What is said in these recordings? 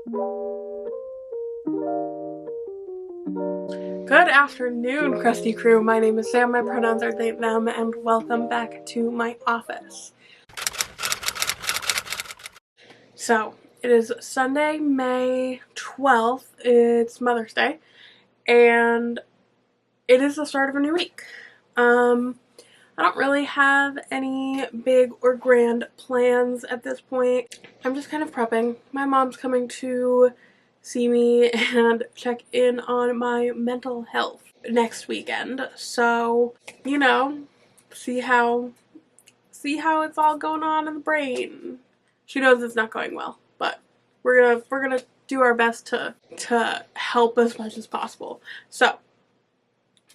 Good afternoon, crusty crew. My name is Sam, my pronouns are they, them, and welcome back to my office. So, it is Sunday, May 12th. It's Mother's Day, and it is the start of a new week. I don't really have any big or grand plans at this point. I'm just kind of prepping. My mom's coming to see me and check in on my mental health next weekend. So, you know, see how it's all going on in the brain. She knows it's not going well, but we're gonna do our best to help as much as possible. So,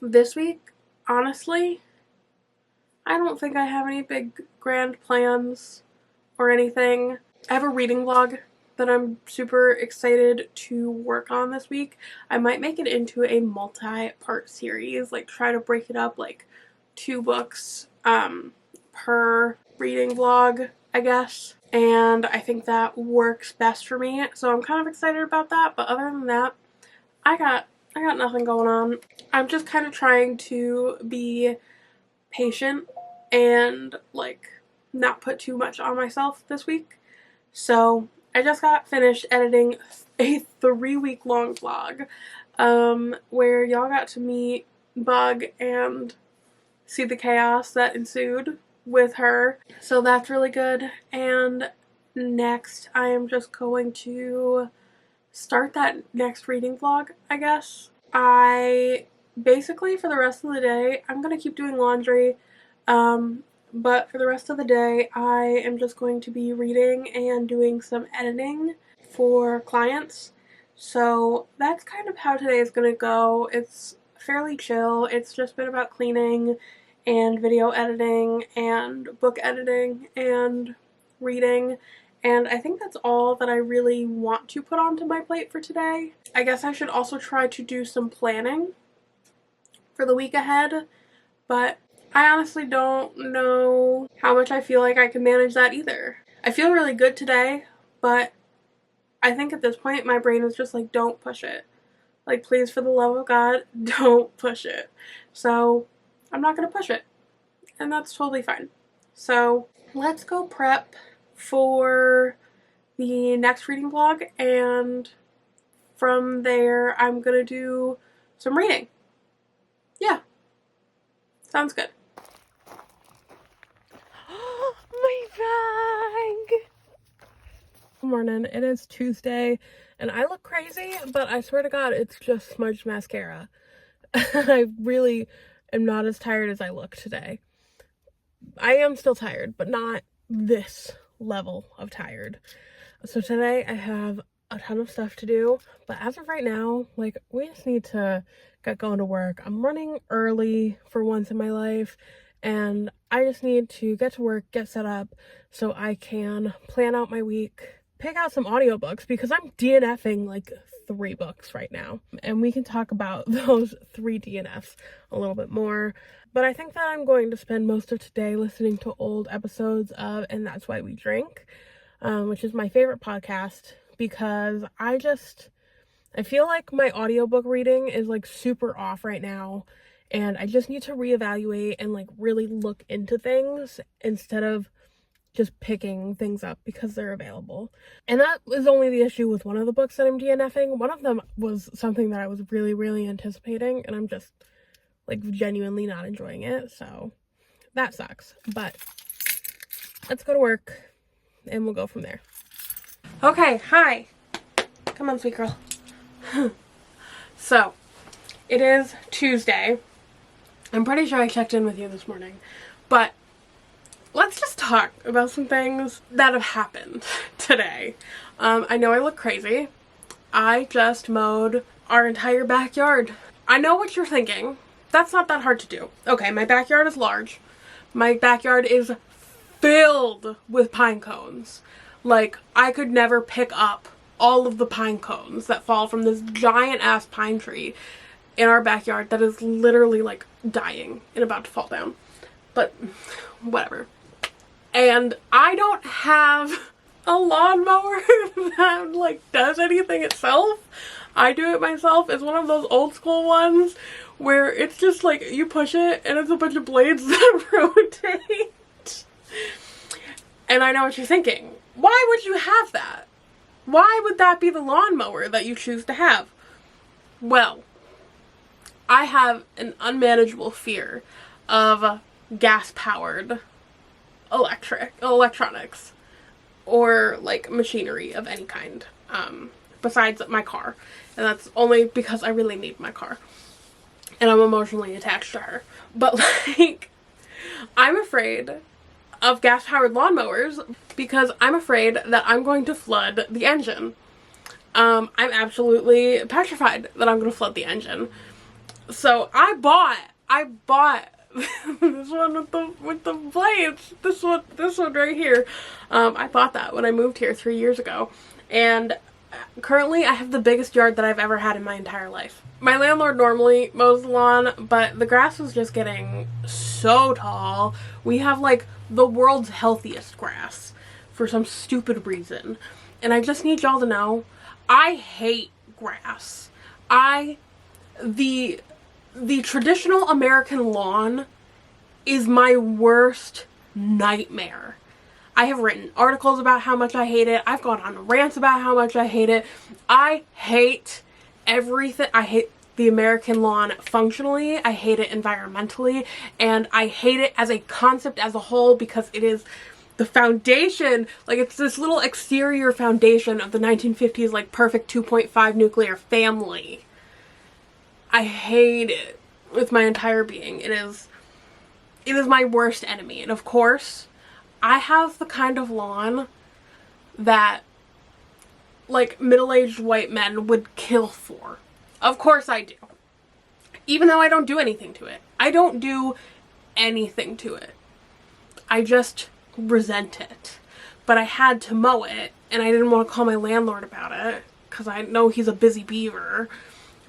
this week, honestly, I don't think I have any big grand plans or anything. I have a reading vlog that I'm super excited to work on this week. I might make it into a multi-part series, like try to break it up like 2 books per reading vlog, I guess. And I think that works best for me. So I'm kind of excited about that, but other than that, I got nothing going on. I'm just kind of trying to be patient and like not put too much on myself this week. So I just got finished editing a 3-week long vlog where y'all got to meet Bug and see the chaos that ensued with her. So that's really good. And next I am just going to start that next reading vlog, I guess. I basically, for the rest of the day, I'm going to keep doing laundry, but for the rest of the day, I am just going to be reading and doing some editing for clients. So that's kind of how today is going to go. It's fairly chill. It's just been about cleaning and video editing and book editing and reading. And I think that's all that I really want to put onto my plate for today. I guess I should also try to do some planning for the week ahead, but I honestly don't know how much I feel like I can manage that either. I feel really good today, but I think at this point my brain is just like, don't push it. Like, please, for the love of God, don't push it. So I'm not going to push it, and that's totally fine. So let's go prep for the next reading vlog, and from there I'm gonna do some reading. Yeah, sounds good. My bag! Good morning. It is Tuesday and I look crazy, but I swear to God it's just smudged mascara. I really am not as tired as I look today. I am still tired, but not this level of tired. So today I have a ton of stuff to do, but as of right now, like, we just need to get going to work. I'm running early for once in my life, and I just need to get to work, get set up so I can plan out my week, pick out some audiobooks because I'm DNFing like 3 books right now, and we can talk about those 3 DNFs a little bit more. But I think that I'm going to spend most of today listening to old episodes of And That's Why We Drink, which is my favorite podcast, because I feel like my audiobook reading is like super off right now, and I just need to reevaluate and like really look into things instead of just picking things up because they're available. And that was only the issue with one of the books that I'm DNFing. One of them was something that I was really, really anticipating, and I'm just like genuinely not enjoying it, so that sucks. But let's go to work and we'll go from there. Okay, hi. Come on, sweet girl. So, it is Tuesday. I'm pretty sure I checked in with you this morning, but let's just talk about some things that have happened today. I know I look crazy. I just mowed our entire backyard. I know what you're thinking. That's not that hard to do. Okay, my backyard is large. My backyard is filled with pine cones. Like, I could never pick up all of the pine cones that fall from this giant ass pine tree in our backyard that is literally like dying and about to fall down. But whatever. And I don't have a lawnmower that like does anything itself. I do it myself. It's one of those old school ones where it's just like you push it and it's a bunch of blades that rotate. And I know what you're thinking. Why would you have that? Why would that be the lawnmower that you choose to have? Well, I have an unmanageable fear of gas-powered electronics or like machinery of any kind, besides my car. And that's only because I really need my car and I'm emotionally attached to her. But like, I'm afraid of gas-powered lawnmowers because I'm afraid that I'm going to flood the engine. I'm absolutely petrified that I'm going to flood the engine. So I bought this one with the blades. This one right here. I bought that when I moved here 3 years ago, and currently I have the biggest yard that I've ever had in my entire life. My landlord normally mows the lawn, but the grass was just getting so tall. We have like the world's healthiest grass for some stupid reason. And I just need y'all to know, I hate grass. The traditional American lawn is my worst nightmare. I have written articles about how much I hate it. I've gone on rants about how much I hate it. I hate everything. I hate the American lawn functionally. I hate it environmentally. And I hate it as a concept as a whole because it is the foundation. Like, it's this little exterior foundation of the 1950s, like, perfect 2.5 nuclear family. I hate it with my entire being. It is my worst enemy. And of course, I have the kind of lawn that like middle-aged white men would kill for. Of course I do. Even though I don't do anything to it. I don't do anything to it. I just resent it. But I had to mow it, and I didn't want to call my landlord about it because I know he's a busy beaver.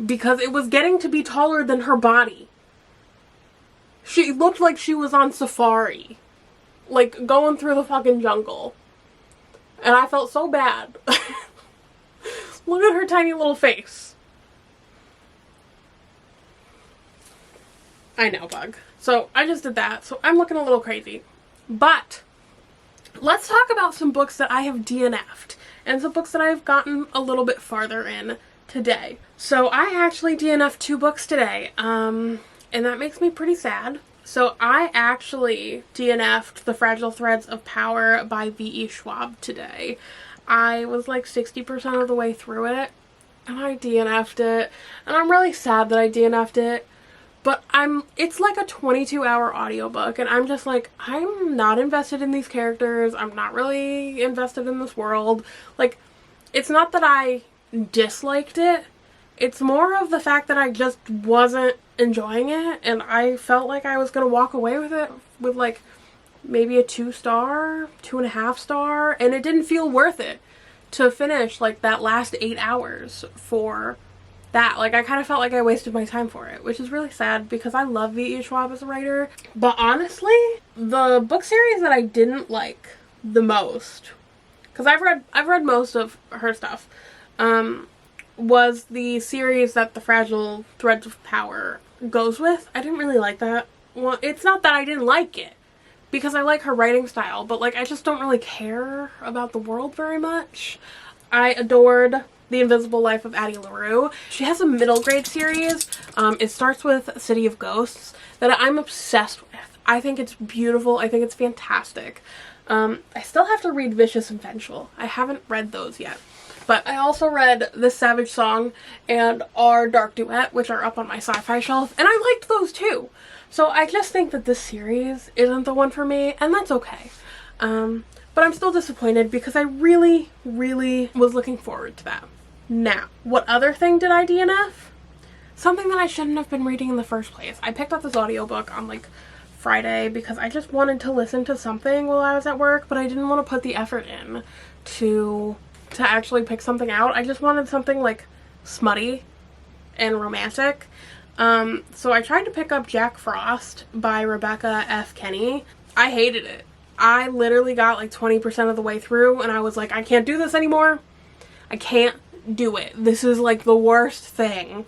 Because it was getting to be taller than her body. She looked like she was on safari. Like, going through the fucking jungle. And I felt so bad. Look at her tiny little face. I know, bug. So, I just did that. So, I'm looking a little crazy. But, let's talk about some books that I have DNF'd. And some books that I've gotten a little bit farther in today. So I actually DNF'd 2 books today, and that makes me pretty sad. So I actually DNF'd The Fragile Threads of Power by V.E. Schwab today. I was like 60% of the way through it, and I DNF'd it, and I'm really sad that I DNF'd it, but it's like a 22-hour audiobook, and I'm just like, I'm not invested in these characters, I'm not really invested in this world. Like, it's not that I disliked it, it's more of the fact that I just wasn't enjoying it, and I felt like I was gonna walk away with it with like maybe a 2-star, 2.5 star, and it didn't feel worth it to finish like that last 8 hours for that. Like, I kind of felt like I wasted my time for it, which is really sad because I love V.E. Schwab as a writer. But honestly, the book series that I didn't like the most, because I've read most of her stuff, was the series that The Fragile Threads of Power goes with. I didn't really like that. Well, it's not that I didn't like it, because I like her writing style, but like I just don't really care about the world very much. I adored The Invisible Life of Addie LaRue. She has a middle grade series. It starts with City of Ghosts that I'm obsessed with. I think it's beautiful. I think it's fantastic. I still have to read Vicious and Vengeful. I haven't read those yet. But I also read This Savage Song and Our Dark Duet, which are up on my sci-fi shelf, and I liked those too. So I just think that this series isn't the one for me, and that's okay. But I'm still disappointed because I really, really was looking forward to that. Now, what other thing did I DNF? Something that I shouldn't have been reading in the first place. I picked up this audiobook on like Friday because I just wanted to listen to something while I was at work, but I didn't want to put the effort in to actually pick something out. I just wanted something like smutty and romantic. So I tried to pick up Jack Frost by Rebecca F. Kenny. I hated it. I literally got like 20% of the way through and I was like, I can't do this anymore. I can't do it. This is like the worst thing.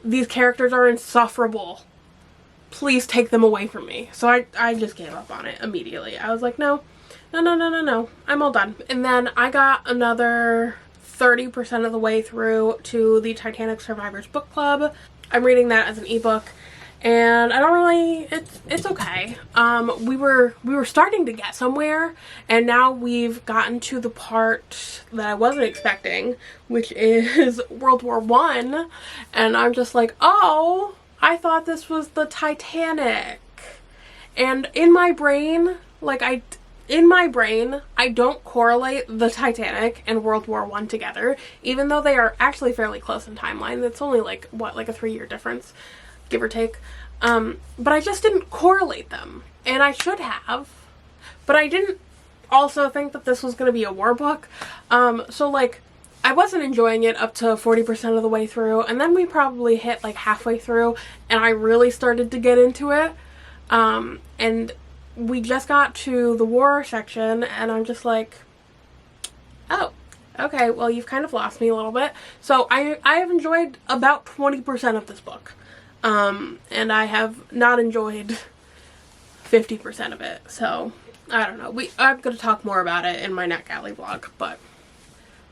These characters are insufferable. Please take them away from me. So I just gave up on it immediately. I was like, no. I'm all done. And then I got another 30% of the way through to the Titanic Survivors Book Club. I'm reading that as an ebook. And I don't really, it's okay. We were starting to get somewhere, and now we've gotten to the part that I wasn't expecting, which is World War I, and I'm just like, oh, I thought this was the Titanic. And in my brain, like I don't correlate the Titanic and World War I together, even though they are actually fairly close in timeline. It's only like, what, like a 3-year difference, give or take. But I just didn't correlate them, and I should have, but I didn't also think that this was going to be a war book. So like, I wasn't enjoying it up to 40% of the way through, and then we probably hit like halfway through, and I really started to get into it, and we just got to the war section, and I'm just like, oh, okay, well, you've kind of lost me a little bit. So I have enjoyed about 20% of this book. And I have not enjoyed 50% of it, so I don't know. I'm going to talk more about it in my NetGalley vlog, but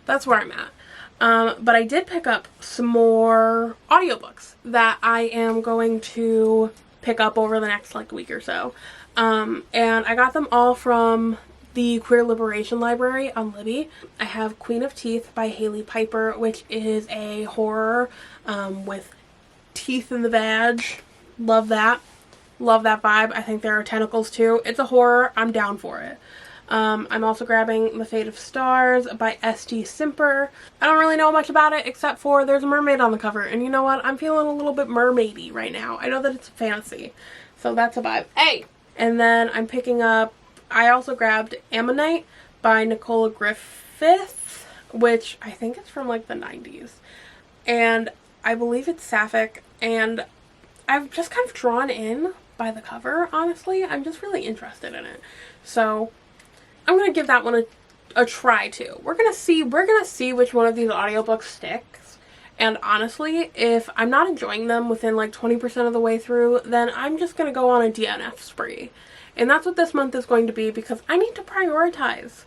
that's where I'm at. But I did pick up some more audiobooks that I am going to pick up over the next like week or so. And I got them all from the Queer Liberation Library on Libby. I have Queen of Teeth by Haley Piper, which is a horror with teeth in the vag. Love that. Love that vibe. I think there are tentacles too. It's a horror. I'm down for it. I'm also grabbing The Fate of Stars by S.T. Simper. I don't really know much about it except for there's a mermaid on the cover, and you know what? I'm feeling a little bit mermaidy right now. I know that it's fancy, so that's a vibe. Hey! And then I'm picking up, I also grabbed Ammonite by Nicola Griffith, which I think it's from like the 90s. And I believe it's sapphic, and I'm just kind of drawn in by the cover, honestly. I'm just really interested in it. So I'm going to give that one a try too. We're going to see which one of these audiobooks sticks. And honestly, if I'm not enjoying them within like 20% of the way through, then I'm just going to go on a DNF spree. And that's what this month is going to be, because I need to prioritize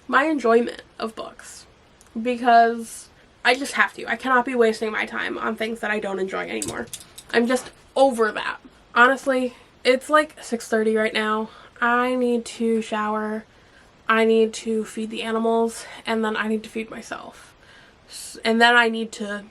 my enjoyment of books. Because I just have to. I cannot be wasting my time on things that I don't enjoy anymore. I'm just over that. Honestly, it's like 6:30 right now. I need to shower. I need to feed the animals, and then I need to feed myself. And then I need to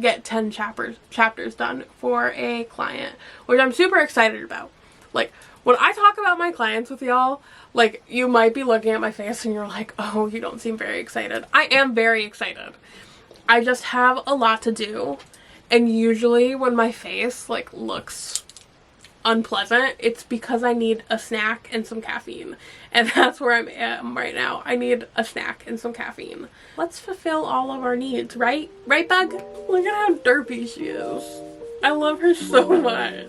get 10 chapters done for a client, which I'm super excited about. Like, when I talk about my clients with y'all, like, you might be looking at my face and you're like, oh, you don't seem very excited. I am very excited. I just have a lot to do, and usually when my face like looks unpleasant, it's because I need a snack and some caffeine, and that's where I am right now. I need a snack and some caffeine. Let's fulfill all of our needs, right? Right, Bug? Look at how derpy she is. I love her so much.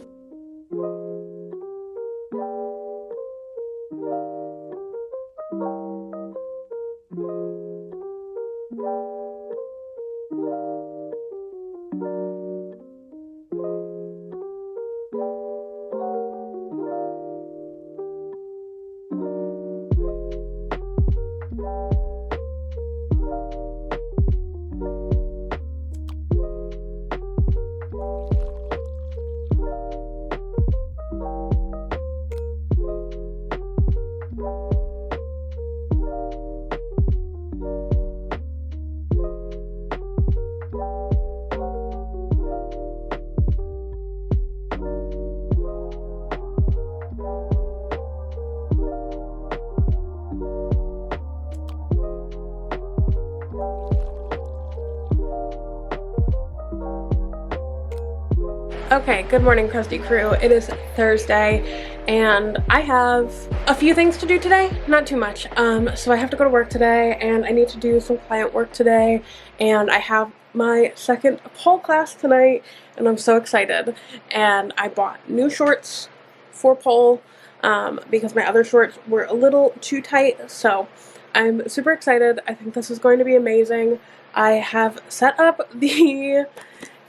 Okay, good morning, Krusty Crew. It is Thursday, and I have a few things to do today. Not too much. So I have to go to work today, and I need to do some client work today, and I have my second pole class tonight, and I'm so excited. And I bought new shorts for pole. because my other shorts were a little too tight. So I'm super excited. I think this is going to be amazing. I have set up the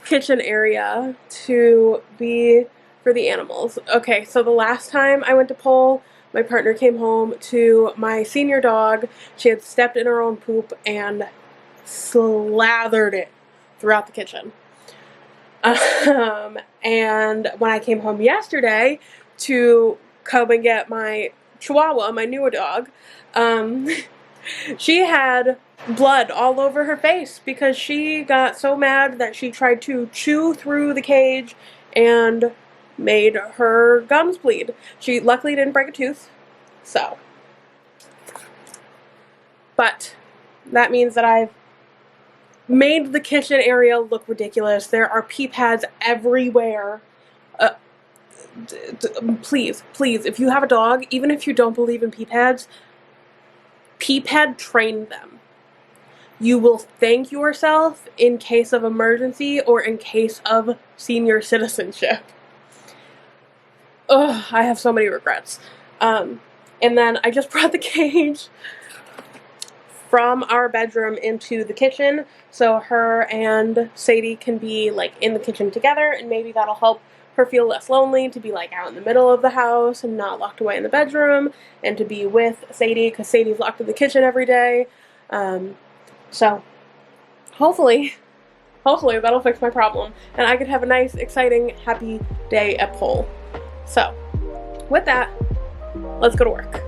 kitchen area to be for the animals. Okay, so the last time I went to Pole, my partner came home to my senior dog. She had stepped in her own poop and slathered it throughout the kitchen. And when I came home yesterday to come and get my Chihuahua, my newer dog, she had blood all over her face because she got so mad that she tried to chew through the cage and made her gums bleed. She luckily didn't break a tooth, so. But that means that I've made the kitchen area look ridiculous. There are pee pads everywhere. Please, if you have a dog, even if you don't believe in pee pads, pee pad train them. You will thank yourself in case of emergency or in case of senior citizenship. Ugh, I have so many regrets. And then I just brought the cage from our bedroom into the kitchen so her and Sadie can be like in the kitchen together, and maybe that'll help her feel less lonely to be like out in the middle of the house and not locked away in the bedroom, and to be with Sadie because Sadie's locked in the kitchen every day. So hopefully that'll fix my problem and I could have a nice, exciting, happy day at Pole. So with that, let's go to work.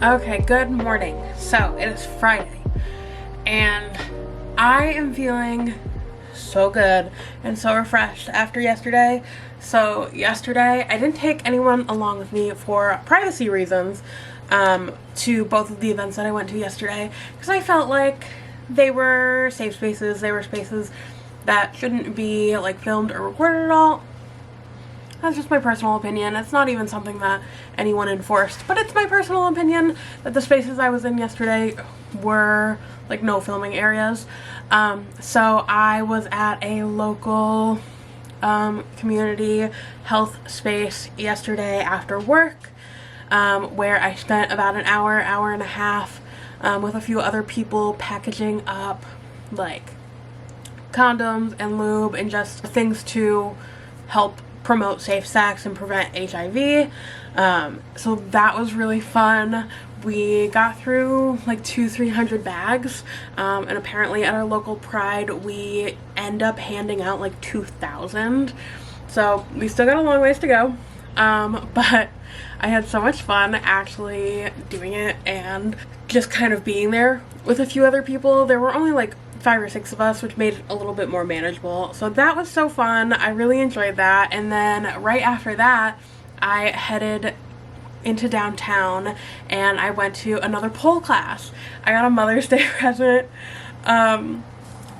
Okay, good morning. So it is Friday and I am feeling so good and so refreshed after yesterday. So yesterday I didn't take anyone along with me for privacy reasons to both of the events that I went to yesterday, because I felt like they were safe spaces. They were spaces that shouldn't be like filmed or recorded at all. That's just my personal opinion. It's not even something that anyone enforced, but it's my personal opinion that the spaces I was in yesterday were like no filming areas. So I was at a local community health space yesterday after work, where I spent about an hour and a half with a few other people packaging up like condoms and lube and just things to help promote safe sex and prevent HIV. So that was really fun. We got through like 200-300 bags, and apparently at our local Pride we end up handing out like 2,000. So we still got a long ways to go, but I had so much fun actually doing it and just kind of being there with a few other people. There were only like 5 or 6 of us, which made it a little bit more manageable. So that was so fun. I really enjoyed that. And then right after that, I headed into downtown and I went to another pole class. I got a Mother's Day present,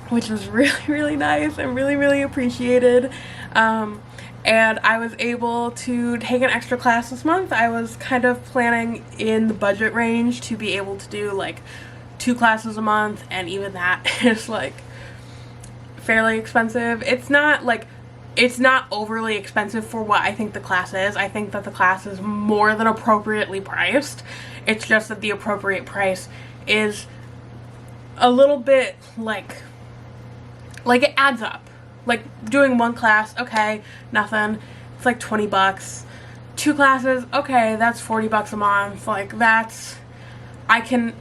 which was really nice and really appreciated. And I was able to take an extra class this month. I was kind of planning in the budget range to be able to do like 2 classes a month, and even that is like fairly expensive. It's not overly expensive for what I think the class is. I think that the class is more than appropriately priced. It's just that the appropriate price is a little bit like it adds up. Like doing 1 class, okay, nothing. It's like 20 bucks. 2 classes, okay, that's 40 bucks a month. Like that's, I can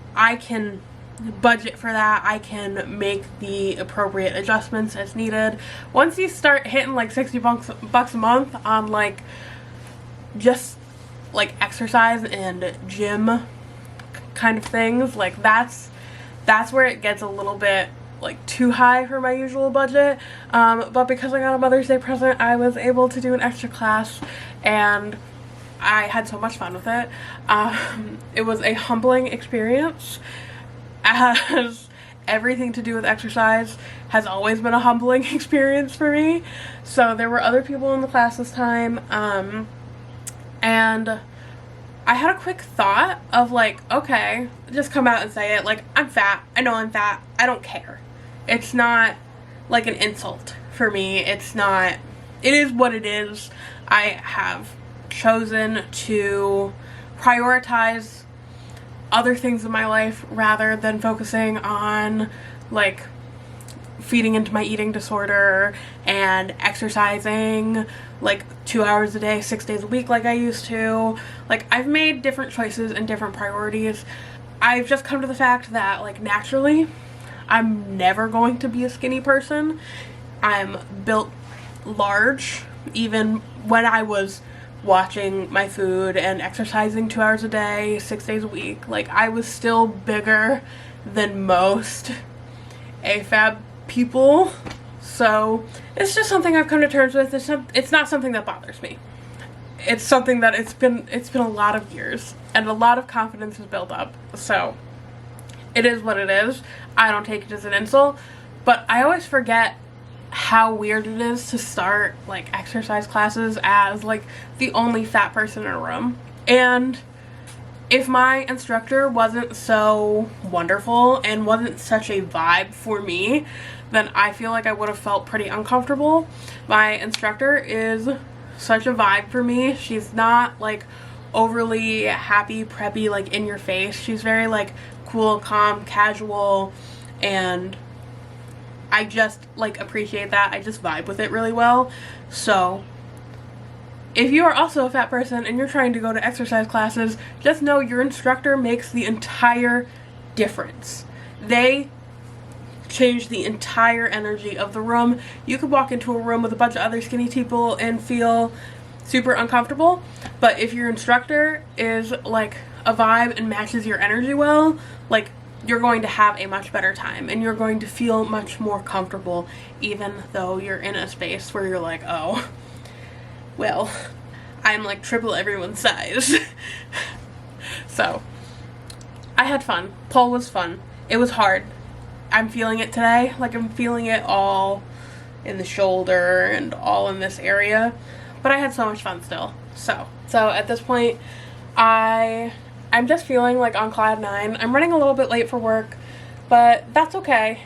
budget for that. I can make the appropriate adjustments as needed. Once you start hitting like 60 bucks a month on like just like exercise and gym kind of things, like that's where it gets a little bit like too high for my usual budget. But because I got a Mother's Day present, I was able to do an extra class and I had so much fun with it. It was a humbling experience, as everything to do with exercise has always been a humbling experience for me. So there were other people in the class this time, and I had a quick thought of like, okay, just come out and say it, like, I'm fat, I know I'm fat, I don't care. It's not like an insult for me. It's not, it is what it is. I have chosen to prioritize other things in my life rather than focusing on like feeding into my eating disorder and exercising like 2 hours a day, 6 days a week like I used to. Like, I've made different choices and different priorities. I've just come to the fact that like naturally I'm never going to be a skinny person. I'm built large. Even when I was watching my food and exercising 2 hours a day, 6 days a week, like, I was still bigger than most AFAB people. So it's just something I've come to terms with. It's not something that bothers me. It's something that it's been a lot of years and a lot of confidence has built up. So it is what it is. I don't take it as an insult, but I always forget how weird it is to start like exercise classes as like the only fat person in a room. And if my instructor wasn't so wonderful and wasn't such a vibe for me, then I feel like I would have felt pretty uncomfortable. My instructor is such a vibe for me. She's not like overly happy, preppy, like in your face. She's very like cool, calm, casual, and I just like appreciate that. I just vibe with it really well. So if you are also a fat person and you're trying to go to exercise classes, just know your instructor makes the entire difference. They change the entire energy of the room. You could walk into a room with a bunch of other skinny people and feel super uncomfortable, but if your instructor is like a vibe and matches your energy well, like, you're going to have a much better time and you're going to feel much more comfortable, even though you're in a space where you're like, oh, well, I'm like triple everyone's size. So I had fun. Pole was fun. It was hard. I'm feeling it today. Like, I'm feeling it all in the shoulder and all in this area, but I had so much fun still. So at this point, I'm just feeling like on cloud nine. I'm running a little bit late for work, but that's okay.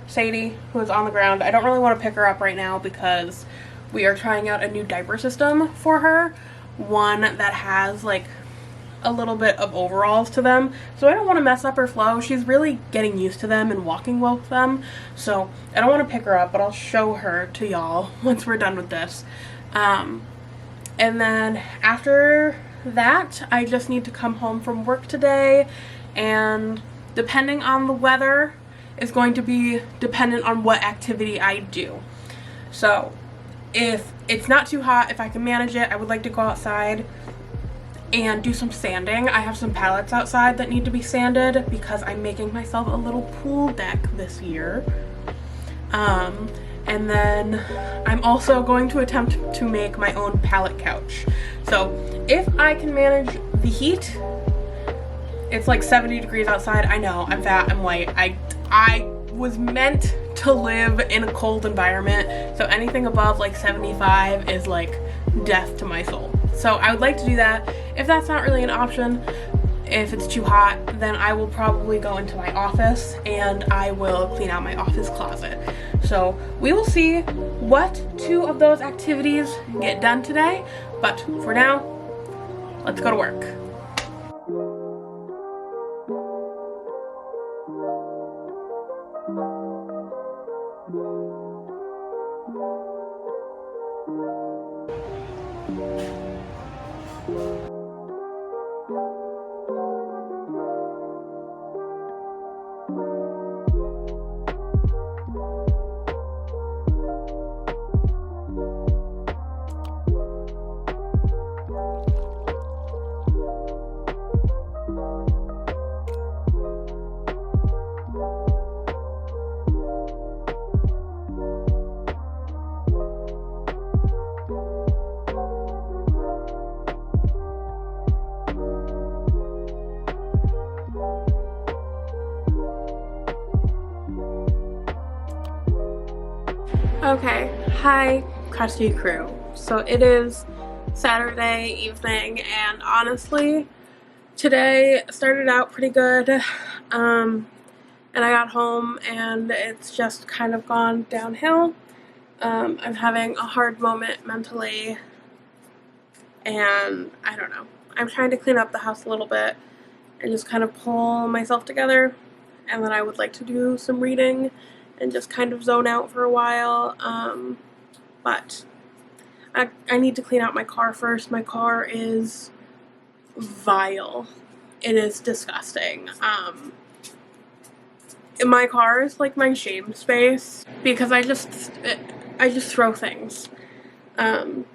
Sadie, who is on the ground, I don't really want to pick her up right now because we are trying out a new diaper system for her. One that has like a little bit of overalls to them, so I don't want to mess up her flow. She's really getting used to them and walking well with them, so I don't want to pick her up, but I'll show her to y'all once we're done with this. And then after that, I just need to come home from work today, and depending on the weather is going to be dependent on what activity I do. So if it's not too hot, if I can manage it, I would like to go outside and do some sanding. I have some pallets outside that need to be sanded because I'm making myself a little pool deck this year. And then I'm also going to attempt to make my own pallet couch. So if I can manage the heat, it's like 70 degrees outside. I know, I'm fat, I'm white. I was meant to live in a cold environment, so anything above like 75 is like death to my soul. So I would like to do that. If that's not really an option, if it's too hot, then I will probably go into my office and I will clean out my office closet. So we will see what two of those activities get done today, but for now, let's go to work. Okay, hi Crusty crew. So it is Saturday evening, and honestly, today started out pretty good. And and I got home and it's just kind of gone downhill. I'm having a hard moment mentally, and I don't know. I'm trying to clean up the house a little bit and just kind of pull myself together, and then I would like to do some reading and just kind of zone out for a while, but I need to clean out my car first. My car is vile. It is disgusting. My car is like my shame space because I just throw things, and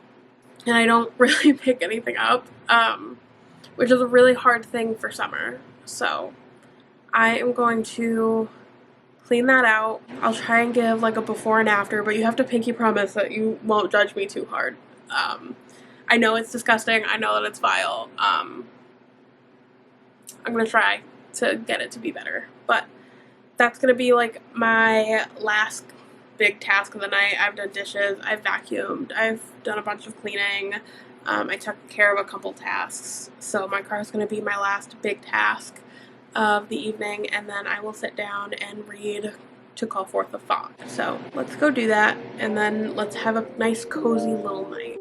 I don't really pick anything up, which is a really hard thing for summer. So I am going to clean that out. I'll try and give like a before and after, but you have to pinky promise that you won't judge me too hard. I know it's disgusting. I know that it's vile. I'm gonna try to get it to be better, but that's gonna be like my last big task of the night. I've done dishes, I've vacuumed, I've done a bunch of cleaning. I took care of a couple tasks, so my car is gonna be my last big task of the evening, and then I will sit down and read To Call Forth the Fog. So let's go do that, and then let's have a nice cozy little night.